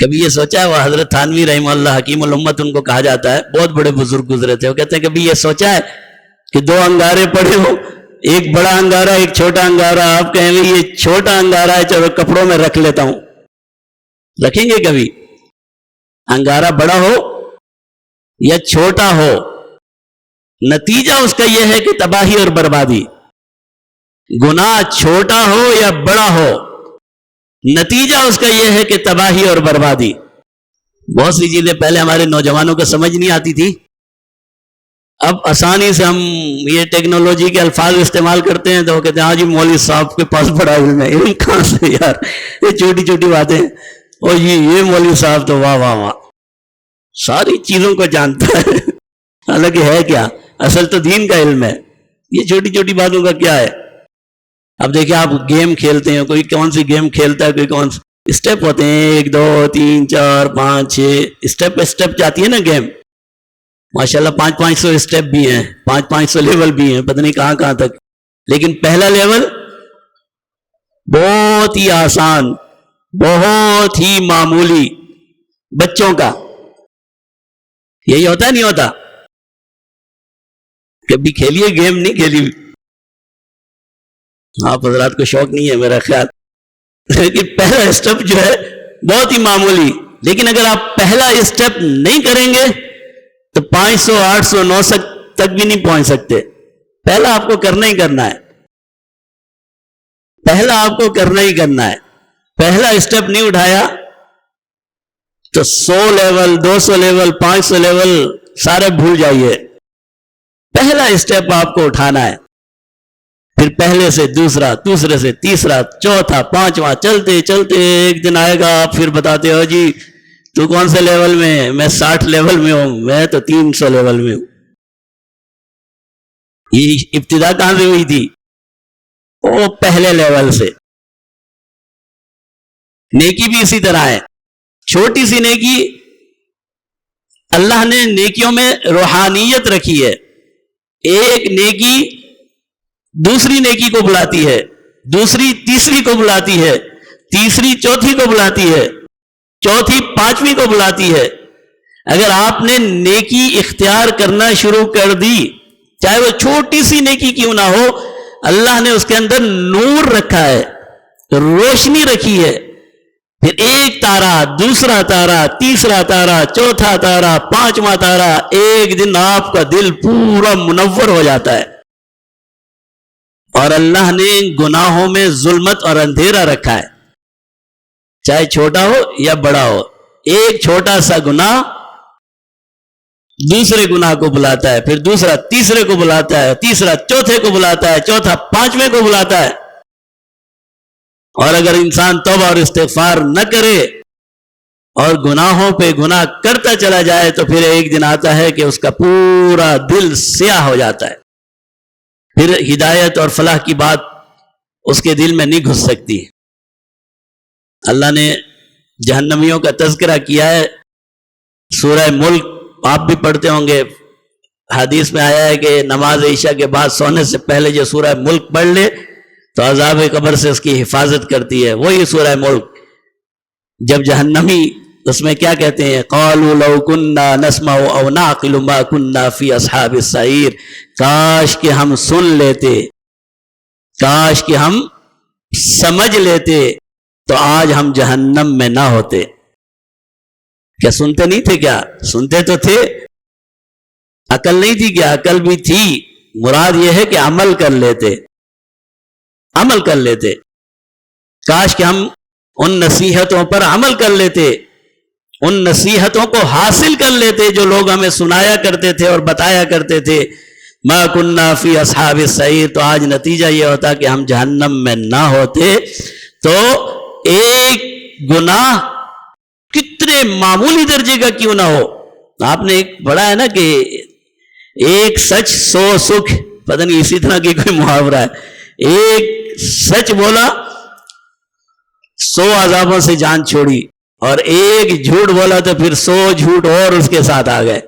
کبھی یہ سوچا ہے؟ وہ حضرت تھانوی رحمہ اللہ حکیم الامت ان کو کہا جاتا ہے، بہت بڑے بزرگ گزرے تھے، وہ کہتے ہیں کبھی یہ سوچا ہے کہ دو انگارے پڑے ہو، ایک بڑا انگارہ ایک چھوٹا انگارہ، آپ کہیں گے یہ چھوٹا انگارہ ہے چلو کپڑوں میں رکھ لیتا ہوں، رکھیں گے کبھی؟ انگارہ بڑا ہو یا چھوٹا ہو، نتیجہ اس کا یہ ہے کہ تباہی اور بربادی۔ گناہ چھوٹا ہو یا بڑا ہو، نتیجہ اس کا یہ ہے کہ تباہی اور بربادی۔ بہت سی چیزیں پہلے ہمارے نوجوانوں کو سمجھ نہیں آتی تھی، اب آسانی سے ہم یہ ٹیکنالوجی کے الفاظ استعمال کرتے ہیں تو وہ کہتے ہیں ہاں جی مولوی صاحب کے پاس بڑا علم ہے۔ علم کہاں سے یار، یہ چھوٹی چھوٹی باتیں، اور یہ مولوی صاحب تو واہ واہ واہ ساری چیزوں کو جانتا ہے، حالانکہ ہے کیا؟ اصل تو دین کا علم ہے، یہ چھوٹی چھوٹی باتوں کا کیا ہے؟ اب دیکھیں آپ گیم کھیلتے ہیں، کوئی کون سی گیم کھیلتا ہے، کوئی کون سی اسٹیپ ہوتے ہیں، 1 2 3 4 5 6 اسٹیپ اسٹیپ جاتی ہے نا گیم، ماشاءاللہ 500 اسٹیپ بھی ہیں، 500 لیول بھی ہیں، پتہ نہیں کہاں کہاں تک، لیکن پہلا لیول بہت ہی آسان، بہت ہی معمولی، بچوں کا۔ یہی ہوتا ہے نہیں ہوتا؟ کبھی کھیلیے گیم؟ نہیں کھیلی آپ حضرات کو شوق نہیں ہے میرا خیال، لیکن پہلا اسٹیپ جو ہے بہت ہی معمولی، لیکن اگر آپ پہلا اسٹیپ نہیں کریں گے تو 500 800 900 تک بھی نہیں پہنچ سکتے۔ پہلا آپ کو کرنا ہی کرنا ہے، پہلا آپ کو کرنا ہی کرنا ہے۔ پہلا اسٹیپ نہیں اٹھایا تو 100 لیول 200 لیول 500 لیول سارے بھول جائیے۔ پہلا اسٹیپ آپ کو اٹھانا ہے، پھر پہلے سے دوسرا، دوسرے سے تیسرا، چوتھا، پانچواں، چلتے چلتے ایک دن آئے گا آپ پھر بتاتے ہو جی تو کون سے لیول میں؟ میں 60 لیول میں ہوں، میں تو 300 لیول میں ہوں۔ یہ ابتدا کہاں سے ہوئی تھی؟ وہ پہلے لیول سے۔ نیکی بھی اسی طرح ہے، چھوٹی سی نیکی، اللہ نے نیکیوں میں روحانیت رکھی ہے۔ ایک نیکی دوسری نیکی کو بلاتی ہے، دوسری تیسری کو بلاتی ہے، تیسری چوتھی کو بلاتی ہے، چوتھی پانچویں کو بلاتی ہے۔ اگر آپ نے نیکی اختیار کرنا شروع کر دی، چاہے وہ چھوٹی سی نیکی کیوں نہ ہو، اللہ نے اس کے اندر نور رکھا ہے، روشنی رکھی ہے۔ پھر ایک تارا، دوسرا تارا، تیسرا تارا، چوتھا تارا، پانچواں تارا، ایک دن آپ کا دل پورا منور ہو جاتا ہے۔ اور اللہ نے گناہوں میں ظلمت اور اندھیرا رکھا ہے، چاہے چھوٹا ہو یا بڑا ہو۔ ایک چھوٹا سا گناہ دوسرے گناہ کو بلاتا ہے، پھر دوسرا تیسرے کو بلاتا ہے، تیسرا چوتھے کو بلاتا ہے، چوتھا پانچویں کو بلاتا ہے۔ اور اگر انسان توبہ اور استغفار نہ کرے اور گناہوں پہ گناہ کرتا چلا جائے تو پھر ایک دن آتا ہے کہ اس کا پورا دل سیاہ ہو جاتا ہے، پھر ہدایت اور فلاح کی بات اس کے دل میں نہیں گھس سکتی۔ اللہ نے جہنمیوں کا تذکرہ کیا ہے، سورہ ملک آپ بھی پڑھتے ہوں گے، حدیث میں آیا ہے کہ نماز عشاء کے بعد سونے سے پہلے جو سورہ ملک پڑھ لے تو عذاب قبر سے اس کی حفاظت کرتی ہے، وہی سورہ ملک۔ جب جہنمی اس میں کیا کہتے ہیں؟ قالوا لو كنا نسمع او نعقل ما كنا في اصحاب السعير، کاش کہ ہم سن لیتے، کاش کہ ہم سمجھ لیتے تو آج ہم جہنم میں نہ ہوتے۔ کیا سنتے نہیں تھے؟ کیا سنتے تو تھے، عقل نہیں تھی کیا؟ عقل بھی تھی، مراد یہ ہے کہ عمل کر لیتے، عمل کر لیتے۔ کاش کہ ہم ان نصیحتوں پر عمل کر لیتے، ان نصیحتوں کو حاصل کر لیتے جو لوگ ہمیں سنایا کرتے تھے اور بتایا کرتے تھے۔ ما کننا فی اصحاب السعیر، تو آج نتیجہ یہ ہوتا کہ ہم جہنم میں نہ ہوتے۔ تو ایک گناہ کتنے معمولی درجے کا کیوں نہ ہو، آپ نے ایک پڑھا ہے نا کہ ایک سچ 100 سکھ، پتہ نہیں اسی طرح کی کوئی محاورہ ہے، ایک سچ بولا 100 عذابوں سے جان چھوڑی، اور ایک جھوٹ بولا تو پھر 100 جھوٹ اور اس کے ساتھ آ گئے۔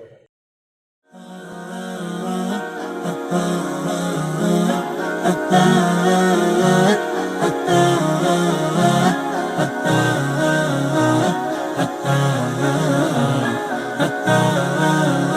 ah, ah, ah, ah, ah.